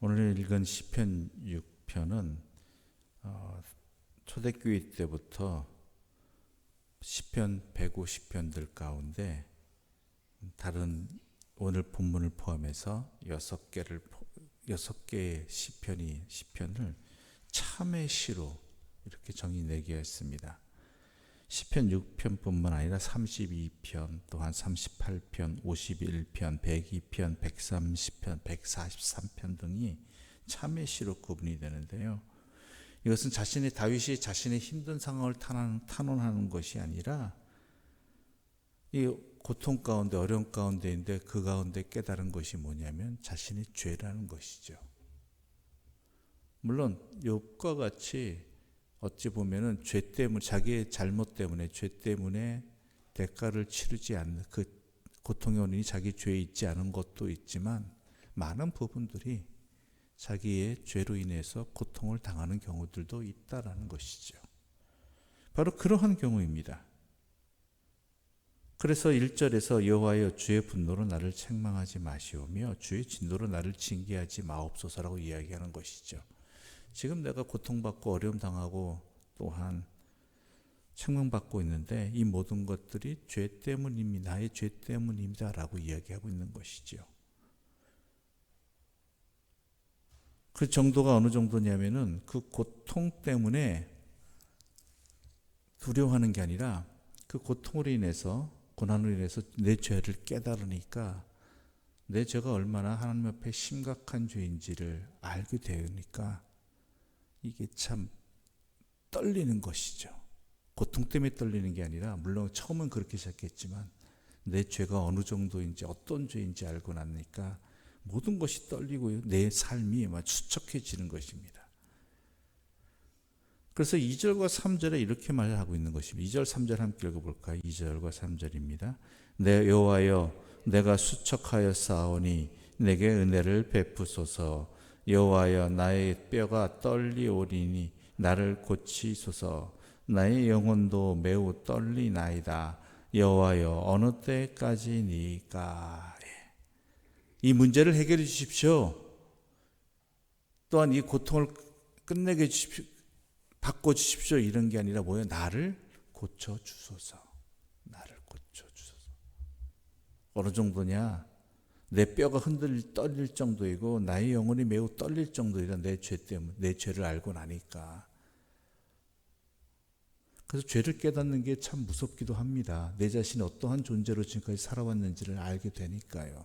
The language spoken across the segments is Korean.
오늘 읽은 시편 6편은 초대교회 때부터 시편 150편들 가운데 다른 오늘 본문을 포함해서 6개의 시편을 참회 시로 이렇게 정의 내게 했습니다. 시편 6편뿐만 아니라 32편, 또한 38편, 51편, 102편, 130편, 143편 등이 참회시로 구분이 되는데요. 이것은 다윗이 자신의 힘든 상황을 탄원하는 것이 아니라 이 고통 가운데, 어려움 가운데인데 그 가운데 깨달은 것이 뭐냐면 자신의 죄라는 것이죠. 물론 욥과 같이 어찌 보면은 죄 때문에, 자기의 잘못 때문에, 죄 때문에 대가를 치르지 않는, 그 고통의 원인이 자기 죄에 있지 않은 것도 있지만 많은 부분들이 자기의 죄로 인해서 고통을 당하는 경우들도 있다라는 것이죠. 바로 그러한 경우입니다. 그래서 1절에서 여호와여 주의 분노로 나를 책망하지 마시오며 주의 진노로 나를 징계하지 마옵소서라고 이야기하는 것이죠. 지금 내가 고통받고 어려움 당하고 또한 책망받고 있는데 이 모든 것들이 죄 때문입니다. 나의 죄 때문입니다 라고 이야기하고 있는 것이죠. 그 정도가 어느 정도냐면은 그 고통 때문에 두려워하는 게 아니라 그 고통으로 인해서, 고난으로 인해서 내 죄를 깨달으니까 내 죄가 얼마나 하나님 앞에 심각한 죄인지를 알게 되니까 이게 참 떨리는 것이죠. 고통 때문에 떨리는 게 아니라, 물론 처음은 그렇게 시작했지만 내 죄가 어느 정도인지, 어떤 죄인지 알고 나니까 모든 것이 떨리고 내 삶이 막 추적해지는 것입니다. 그래서 2절과 3절에 이렇게 말을 하고 있는 것입니다. 2절 3절 함께 읽어볼까요? 2절과 3절입니다. 내 여호와여 내가 수척하였사오니 내게 은혜를 베푸소서. 여호와여 나의 뼈가 떨리오리니 나를 고치소서. 나의 영혼도 매우 떨리나이다. 여호와여 어느 때까지니까. 이 문제를 해결해 주십시오. 또한 이 고통을 끝내게 해주십시오. 바꿔주십시오. 이런 게 아니라 뭐예요? 나를 고쳐주소서. 나를 고쳐주소서. 어느 정도냐? 내 뼈가 떨릴 정도이고 나의 영혼이 매우 떨릴 정도이다. 내 죄 때문에, 내 죄를 알고 나니까. 그래서 죄를 깨닫는 게 참 무섭기도 합니다. 내 자신이 어떠한 존재로 지금까지 살아왔는지를 알게 되니까요.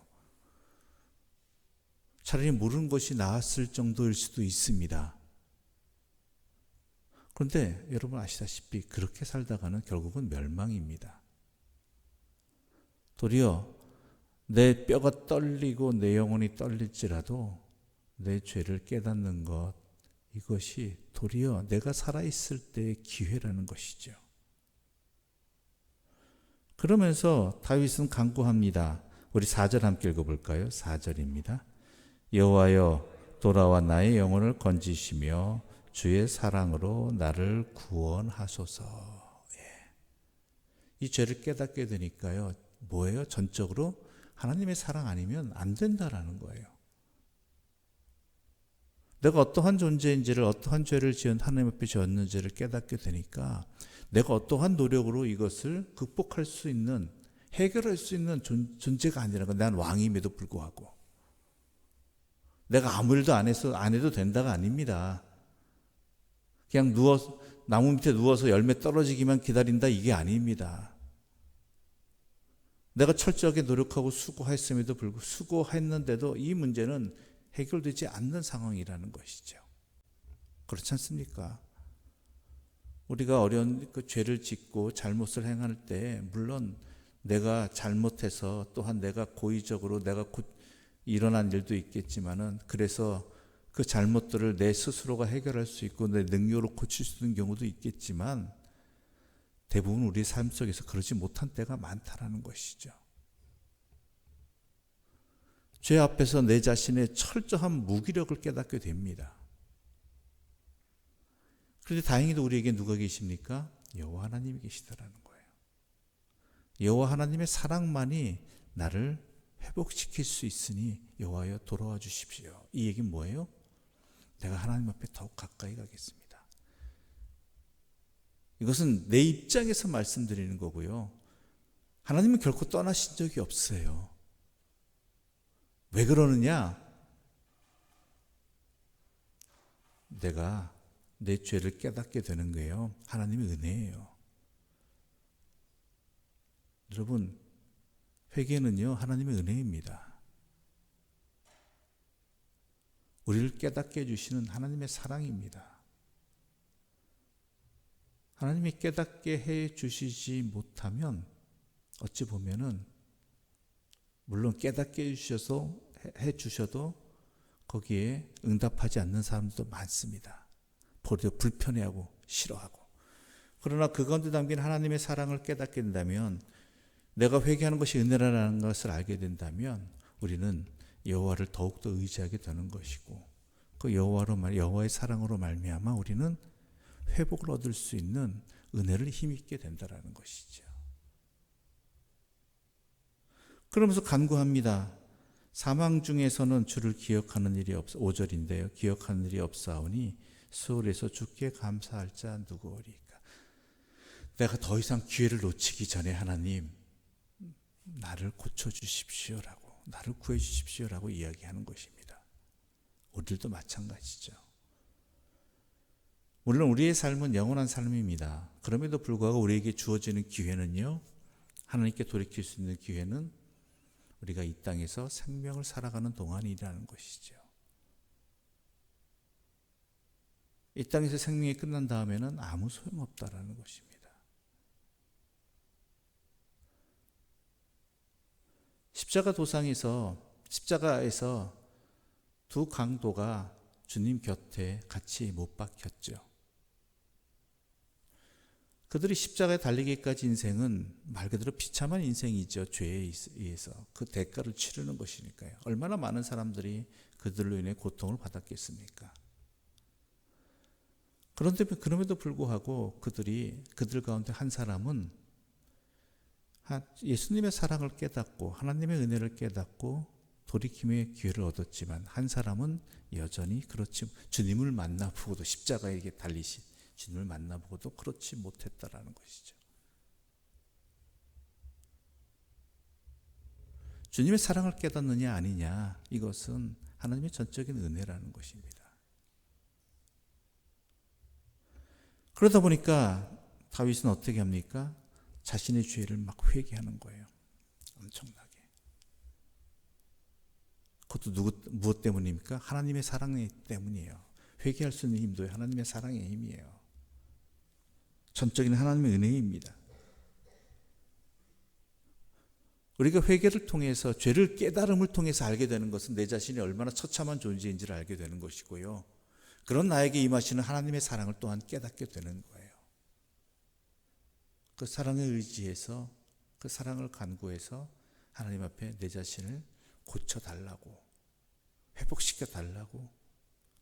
차라리 모르는 것이 나았을 정도일 수도 있습니다. 그런데 여러분 아시다시피 그렇게 살다가는 결국은 멸망입니다. 도리어 내 뼈가 떨리고 내 영혼이 떨릴지라도 내 죄를 깨닫는 것, 이것이 도리어 내가 살아있을 때의 기회라는 것이죠. 그러면서 다윗은 간구합니다. 우리 4절 함께 읽어볼까요? 4절입니다. 여호와여 돌아와 나의 영혼을 건지시며 주의 사랑으로 나를 구원하소서. 이 죄를 깨닫게 되니까요. 뭐예요? 전적으로 하나님의 사랑 아니면 안 된다라는 거예요. 내가 어떠한 존재인지를, 어떠한 죄를 지은 하나님 앞에 지었는지를 깨닫게 되니까 내가 어떠한 노력으로 이것을 극복할 수 있는, 해결할 수 있는 존재가 아니라는 거예요. 난 왕임에도 불구하고. 내가 아무 일도 안 해도 된다가 아닙니다. 그냥 나무 밑에 누워서 열매 떨어지기만 기다린다, 이게 아닙니다. 내가 철저하게 노력하고 수고했음에도 불구하고, 수고했는데도 이 문제는 해결되지 않는 상황이라는 것이죠. 그렇지 않습니까? 우리가 어려운 그 죄를 짓고 잘못을 행할 때, 물론 내가 잘못해서 또한 내가 고의적으로 일어난 일도 있겠지만은, 그래서 그 잘못들을 내 스스로가 해결할 수 있고 내 능력으로 고칠 수 있는 경우도 있겠지만 대부분 우리 삶 속에서 그러지 못한 때가 많다라는 것이죠. 죄 앞에서 내 자신의 철저한 무기력을 깨닫게 됩니다. 그런데 다행히도 우리에게 누가 계십니까? 여호와 하나님이 계시다라는 거예요. 여호와 하나님의 사랑만이 나를 회복시킬 수 있으니 여호와여 돌아와 주십시오. 이 얘기는 뭐예요? 내가 하나님 앞에 더욱 가까이 가겠습니다. 이것은 내 입장에서 말씀드리는 거고요. 하나님은 결코 떠나신 적이 없어요. 왜 그러느냐? 내가 내 죄를 깨닫게 되는 거예요. 하나님의 은혜예요. 여러분, 회개는요, 하나님의 은혜입니다. 우리를 깨닫게 해주시는 하나님의 사랑입니다. 하나님이 깨닫게 해주시지 못하면 어찌 보면은 물론 깨닫게 해주셔도 거기에 응답하지 않는 사람들도 많습니다. 오히려 불편해하고 싫어하고. 그러나 그 가운데 담긴 하나님의 사랑을 깨닫게 된다면, 내가 회개하는 것이 은혜라는 것을 알게 된다면 우리는 여호와를 더욱더 의지하게 되는 것이고, 그 여호와의 사랑으로 말미암아 우리는 회복을 얻을 수 있는 은혜를 힘입게 된다는 것이죠. 그러면서 간구합니다. 사망 중에서는 주를 기억하는 일이 5절인데요. 기억하는 일이 없사오니 수월에서 주께 감사할 자 누구오리까. 내가 더 이상 기회를 놓치기 전에 하나님, 나를 고쳐주십시오라고, 나를 구해주십시오라고 이야기하는 것입니다. 우리들도 마찬가지죠. 물론 우리의 삶은 영원한 삶입니다. 그럼에도 불구하고 우리에게 주어지는 기회는요, 하나님께 돌이킬 수 있는 기회는 우리가 이 땅에서 생명을 살아가는 동안이라는 것이죠. 이 땅에서 생명이 끝난 다음에는 아무 소용없다라는 것입니다. 십자가에서 두 강도가 주님 곁에 같이 못 박혔죠. 그들이 십자가에 달리기까지 인생은 말 그대로 비참한 인생이죠. 죄에 의해서 그 대가를 치르는 것이니까요. 얼마나 많은 사람들이 그들로 인해 고통을 받았겠습니까? 그런데 그럼에도 불구하고 그들 가운데 한 사람은 예수님의 사랑을 깨닫고 하나님의 은혜를 깨닫고 돌이킴의 기회를 얻었지만, 한 사람은 여전히 주님을 만나보고도, 십자가에 달리신 주님을 만나보고도 그렇지 못했다라는 것이죠. 주님의 사랑을 깨닫느냐 아니냐, 이것은 하나님의 전적인 은혜라는 것입니다. 그러다 보니까 다윗은 어떻게 합니까? 자신의 죄를 막 회개하는 거예요. 엄청나게. 그것도 무엇 때문입니까? 하나님의 사랑 때문이에요. 회개할 수 있는 힘도 하나님의 사랑의 힘이에요. 전적인 하나님의 은혜입니다. 우리가 회개를 통해서, 죄를 깨달음을 통해서 알게 되는 것은 내 자신이 얼마나 처참한 존재인지를 알게 되는 것이고요. 그런 나에게 임하시는 하나님의 사랑을 또한 깨닫게 되는 거예요. 그 사랑에 의지해서, 그 사랑을 간구해서 하나님 앞에 내 자신을 고쳐달라고, 회복시켜달라고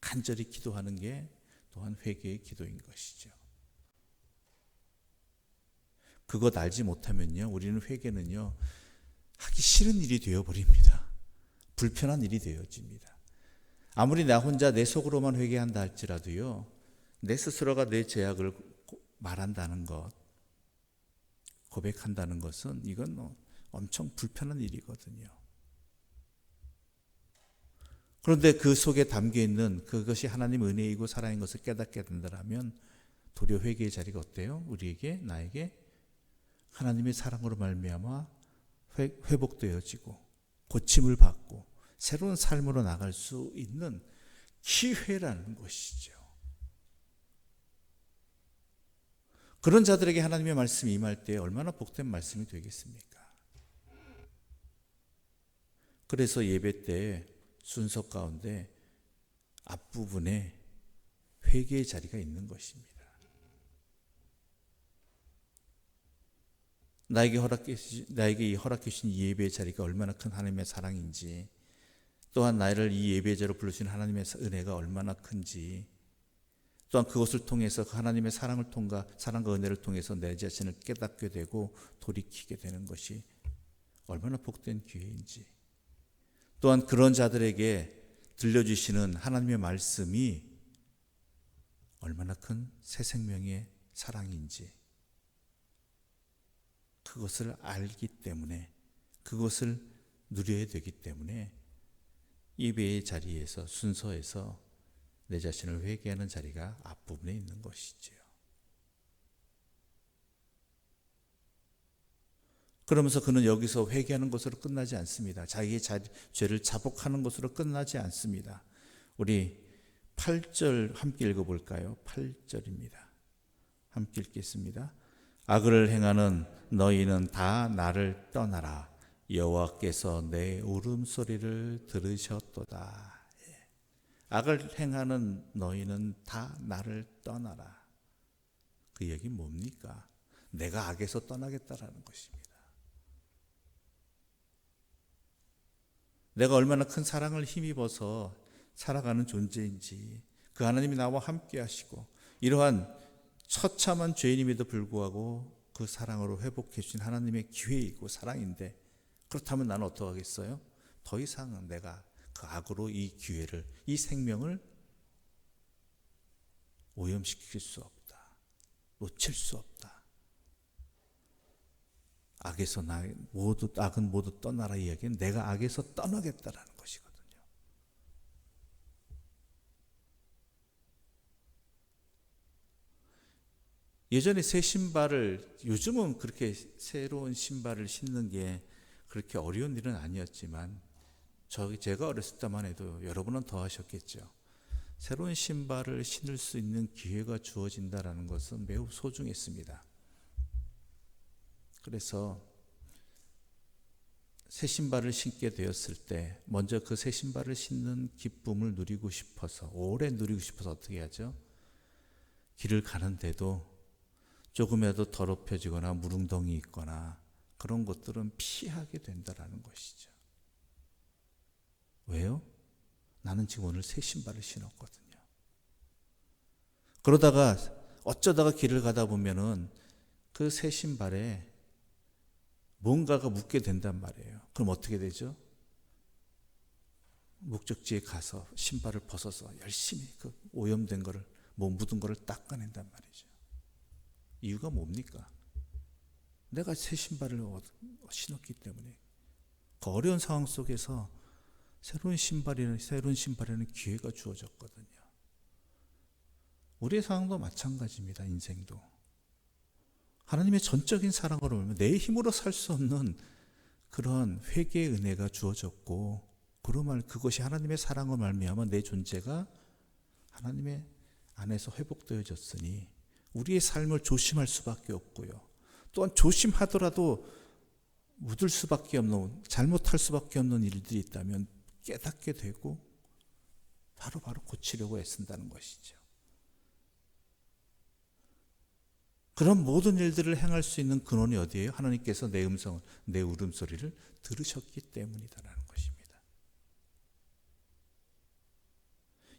간절히 기도하는 게 또한 회개의 기도인 것이죠. 그것 알지 못하면요, 우리는 회개는요, 하기 싫은 일이 되어버립니다. 불편한 일이 되어집니다. 아무리 나 혼자 내 속으로만 회개한다 할지라도요, 내 스스로가 내 죄악을 말한다는 것, 고백한다는 것은 이건 엄청 불편한 일이거든요. 그런데 그 속에 담겨있는 그것이 하나님의 은혜이고 사랑인 것을 깨닫게 된다면 도리어 회개의 자리가 어때요? 나에게 하나님의 사랑으로 말미암아 회복되어지고 고침을 받고 새로운 삶으로 나갈 수 있는 기회라는 것이죠. 그런 자들에게 하나님의 말씀이 임할 때 얼마나 복된 말씀이 되겠습니까? 그래서 예배 때 순서 가운데 앞부분에 회개의 자리가 있는 것입니다. 나에게 허락해 주신 이 예배의 자리가 얼마나 큰 하나님의 사랑인지, 또한 나를 이 예배의 자리로 부르신 하나님의 은혜가 얼마나 큰지, 또한 그것을 통해서 하나님의 사랑과 은혜를 통해서 내 자신을 깨닫게 되고 돌이키게 되는 것이 얼마나 복된 기회인지, 또한 그런 자들에게 들려주시는 하나님의 말씀이 얼마나 큰 새 생명의 사랑인지 그것을 알기 때문에, 그것을 누려야 되기 때문에 예배의 자리에서, 순서에서 내 자신을 회개하는 자리가 앞부분에 있는 것이지요. 그러면서 그는 여기서 회개하는 것으로 끝나지 않습니다. 자기의 죄를 자복하는 것으로 끝나지 않습니다. 우리 8절 함께 읽어볼까요? 8절입니다. 함께 읽겠습니다. 악을 행하는 너희는 다 나를 떠나라. 여호와께서 내 울음소리를 들으셨도다. 악을 행하는 너희는 다 나를 떠나라. 그 얘기 뭡니까? 내가 악에서 떠나겠다라는 것입니다. 내가 얼마나 큰 사랑을 힘입어서 살아가는 존재인지, 그 하나님이 나와 함께 하시고 이러한 처참한 죄인임에도 불구하고 그 사랑으로 회복해 주신 하나님의 기회이고 사랑인데, 그렇다면 나는 어떻게 하겠어요? 더 이상은 내가 그 악으로 이 기회를, 이 생명을 오염시킬 수 없다. 놓칠 수 없다. 악에서 악은 모두 떠나라 이야기는 내가 악에서 떠나겠다라는 것이거든요. 예전에 새 신발을, 요즘은 그렇게 새로운 신발을 신는 게 그렇게 어려운 일은 아니었지만 제가 어렸을 때만 해도 여러분은 더 하셨겠죠. 새로운 신발을 신을 수 있는 기회가 주어진다는 것은 매우 소중했습니다. 그래서 새 신발을 신게 되었을 때 먼저 그 새 신발을 신는 기쁨을 누리고 싶어서, 오래 누리고 싶어서 어떻게 하죠? 길을 가는데도 조금이라도 더럽혀지거나 무릉덩이 있거나 그런 것들은 피하게 된다는 것이죠. 왜요? 나는 지금 오늘 새 신발을 신었거든요. 그러다가 어쩌다가 길을 가다 보면은 그 새 신발에 뭔가가 묻게 된단 말이에요. 그럼 어떻게 되죠? 목적지에 가서 신발을 벗어서 열심히 그 오염된 거를, 묻은 거를 닦아낸단 말이죠. 이유가 뭡니까? 내가 새 신발을 신었기 때문에. 그 어려운 상황 속에서 새로운 신발이라는 기회가 주어졌거든요. 우리의 상황도 마찬가지입니다. 인생도. 하나님의 전적인 사랑으로 보면 내 힘으로 살 수 없는 그런 회개의 은혜가 주어졌고, 그것이 하나님의 사랑으로 말미암아 내 존재가 하나님의 안에서 회복되어졌으니 우리의 삶을 조심할 수밖에 없고요. 또한 조심하더라도 묻을 수밖에 없는, 잘못할 수밖에 없는 일들이 있다면 깨닫게 되고 바로바로 고치려고 애쓴다는 것이죠. 그런 모든 일들을 행할 수 있는 근원이 어디예요? 하나님께서 내 음성을, 내 울음소리를 들으셨기 때문이다라는 것입니다.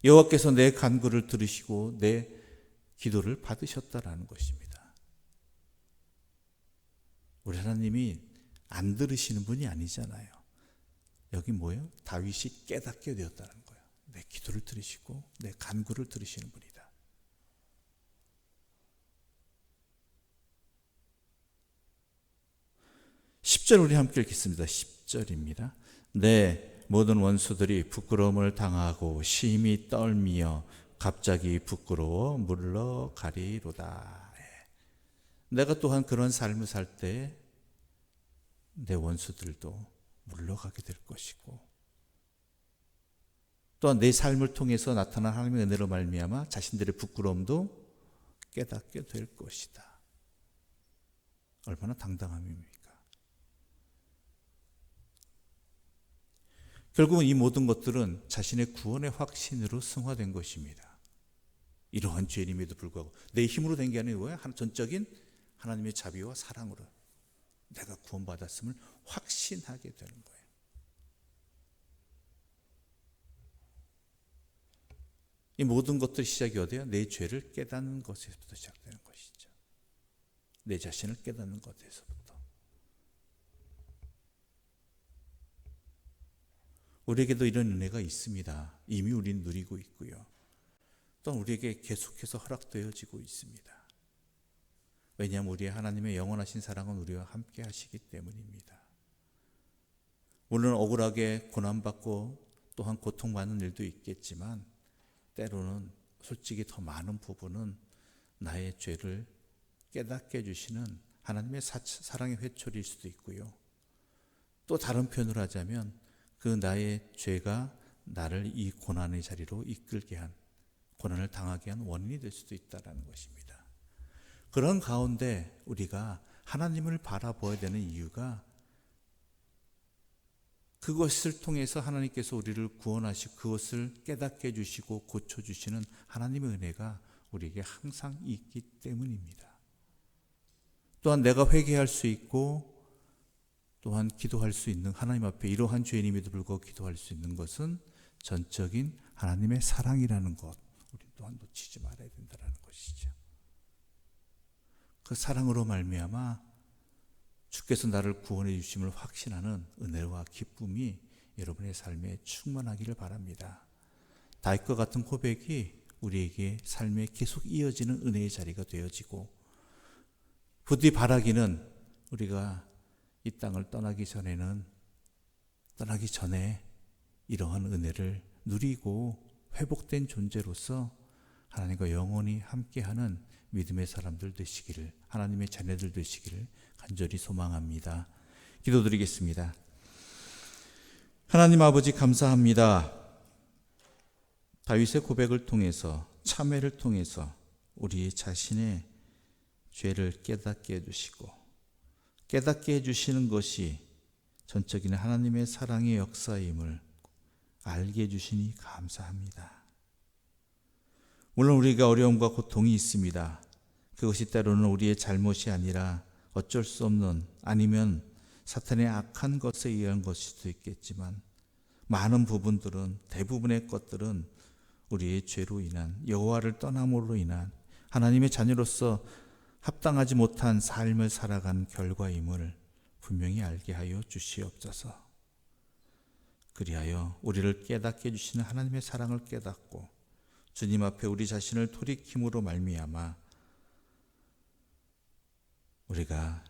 여호와께서 내 간구를 들으시고 내 기도를 받으셨다라는 것입니다. 우리 하나님이 안 들으시는 분이 아니잖아요. 여기 뭐예요? 다윗이 깨닫게 되었다는 거예요. 내 기도를 들으시고 내 간구를 들으시는 분이다. 10절 우리 함께 읽겠습니다. 10절입니다. 내 모든 원수들이 부끄러움을 당하고 심히 떨미어 갑자기 부끄러워 물러가리로다. 내가 또한 그런 삶을 살 때 내 원수들도 물러가게 될 것이고, 또한 내 삶을 통해서 나타난 하나님의 은혜로 말미암아 자신들의 부끄러움도 깨닫게 될 것이다. 얼마나 당당함입니까? 결국은 이 모든 것들은 자신의 구원의 확신으로 승화된 것입니다. 이러한 죄인임에도 불구하고 내 힘으로 된 게 아니고 전적인 하나님의 자비와 사랑으로 내가 구원받았음을 확신하게 되는 거예요. 이 모든 것들 시작이 어디야? 내 죄를 깨닫는 것에서부터 시작되는 것이죠. 내 자신을 깨닫는 것에서부터. 우리에게도 이런 은혜가 있습니다. 이미 우리는 누리고 있고요. 또 우리에게 계속해서 허락되어지고 있습니다. 왜냐하면 우리의 하나님의 영원하신 사랑은 우리와 함께 하시기 때문입니다. 물론 억울하게 고난받고 또한 고통받는 일도 있겠지만 때로는 솔직히 더 많은 부분은 나의 죄를 깨닫게 해주시는 하나님의 사랑의 회초리일 수도 있고요. 또 다른 표현으로 하자면 그 나의 죄가 나를 이 고난의 자리로 이끌게 한, 고난을 당하게 한 원인이 될 수도 있다는 것입니다. 그런 가운데 우리가 하나님을 바라보아야 되는 이유가 그것을 통해서 하나님께서 우리를 구원하시고 그것을 깨닫게 해주시고 고쳐주시는 하나님의 은혜가 우리에게 항상 있기 때문입니다. 또한 내가 회개할 수 있고 또한 기도할 수 있는, 하나님 앞에 이러한 죄인임에도 불구하고 기도할 수 있는 것은 전적인 하나님의 사랑이라는 것, 우리 또한 놓치지 말아야 된다는 것이죠. 그 사랑으로 말미암아 주께서 나를 구원해 주심을 확신하는 은혜와 기쁨이 여러분의 삶에 충만하기를 바랍니다. 다윗과 같은 고백이 우리에게 삶에 계속 이어지는 은혜의 자리가 되어지고, 부디 바라기는 우리가 이 땅을 떠나기 전에 이러한 은혜를 누리고 회복된 존재로서 하나님과 영원히 함께하는 믿음의 사람들 되시기를, 하나님의 자녀들 되시기를 간절히 소망합니다. 기도드리겠습니다. 하나님 아버지 감사합니다. 다윗의 고백을 통해서, 참회를 통해서 우리 자신의 죄를 깨닫게 해주시고, 깨닫게 해주시는 것이 전적인 하나님의 사랑의 역사임을 알게 해주시니 감사합니다. 물론 우리가 어려움과 고통이 있습니다. 그것이 때로는 우리의 잘못이 아니라 어쩔 수 없는, 아니면 사탄의 악한 것에 의한 것일 수도 있겠지만, 많은 부분들은, 대부분의 것들은 우리의 죄로 인한, 여호와를 떠남으로 인한, 하나님의 자녀로서 합당하지 못한 삶을 살아간 결과임을 분명히 알게 하여 주시옵소서. 그리하여 우리를 깨닫게 해주시는 하나님의 사랑을 깨닫고 주님 앞에 우리 자신을 돌이킴으로 말미암아 우리가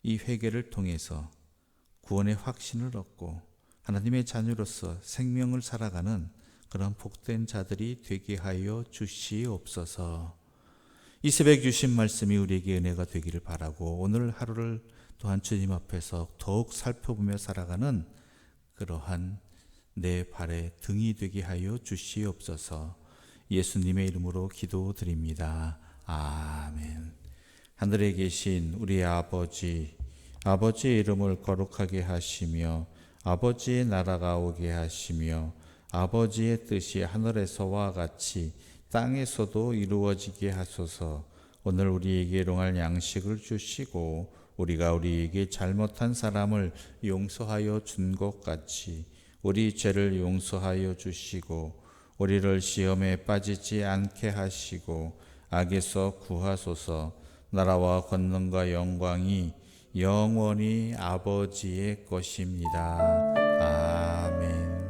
이 회개를 통해서 구원의 확신을 얻고 하나님의 자녀로서 생명을 살아가는 그런 복된 자들이 되게 하여 주시옵소서. 이 새벽 주신 말씀이 우리에게 은혜가 되기를 바라고, 오늘 하루를 또한 주님 앞에서 더욱 살펴보며 살아가는 그러한 내 발의 등이 되게 하여 주시옵소서. 예수님의 이름으로 기도드립니다. 아멘. 하늘에 계신 우리 아버지, 아버지의 이름을 거룩하게 하시며 아버지의 나라가 오게 하시며 아버지의 뜻이 하늘에서와 같이 땅에서도 이루어지게 하소서. 오늘 우리에게 일용할 양식을 주시고 우리가 우리에게 잘못한 사람을 용서하여 준 것 같이 우리 죄를 용서하여 주시고 우리를 시험에 빠지지 않게 하시고 악에서 구하소서. 나라와 권능과 영광이 영원히 아버지의 것입니다. 아멘.